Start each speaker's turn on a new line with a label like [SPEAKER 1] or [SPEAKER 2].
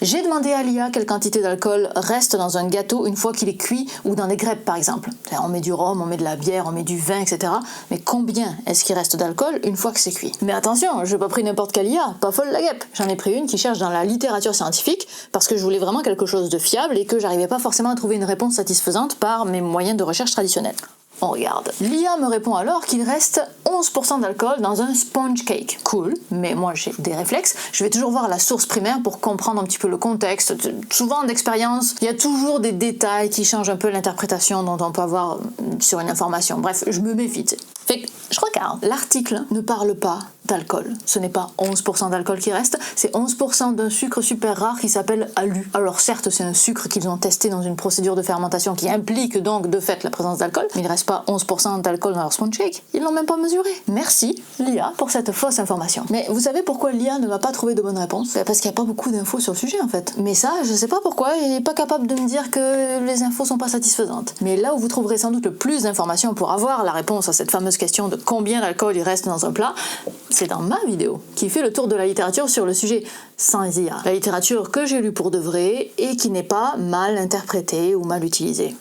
[SPEAKER 1] J'ai demandé à l'IA quelle quantité d'alcool reste dans un gâteau une fois qu'il est cuit ou dans des crêpes par exemple. On met du rhum, on met de la bière, on met du vin, etc. Mais combien est-ce qu'il reste d'alcool une fois que c'est cuit? Mais attention, je n'ai pas pris n'importe quelle IA, pas folle la guêpe. J'en ai pris une qui cherche dans la littérature scientifique parce que je voulais vraiment quelque chose de fiable et que j'arrivais pas forcément à trouver une réponse satisfaisante par mes moyens de recherche traditionnels. On regarde. L'IA me répond alors qu'il reste 11% d'alcool dans un sponge cake. Cool, mais moi j'ai des réflexes. Je vais toujours voir la source primaire pour comprendre un petit peu le contexte. Souvent d'expérience, il y a toujours des détails qui changent un peu l'interprétation dont on peut avoir sur une information. Bref, je me méfie. Fait que je regarde. L'article ne parle pas d'alcool. Ce n'est pas 11% d'alcool qui reste, c'est 11% d'un sucre super rare qui s'appelle alu. Alors certes, c'est un sucre qu'ils ont testé dans une procédure de fermentation qui implique donc de fait la présence d'alcool, mais il ne reste pas 11% d'alcool dans leur sponge cake. Ils l'ont même pas mesuré. Merci l'IA pour cette fausse information. Mais vous savez pourquoi l'IA ne va pas trouver de bonne réponse? Parce qu'il n'y a pas beaucoup d'infos sur le sujet en fait. Mais ça, je sais pas pourquoi, il n'est pas capable de me dire que les infos sont pas satisfaisantes. Mais là où vous trouverez sans doute le plus d'informations pour avoir la réponse à cette fameuse question de combien d'alcool il reste dans un plat, c'est dans ma vidéo qui fait le tour de la littérature sur le sujet sans IA. La littérature que j'ai lue pour de vrai et qui n'est pas mal interprétée ou mal utilisée.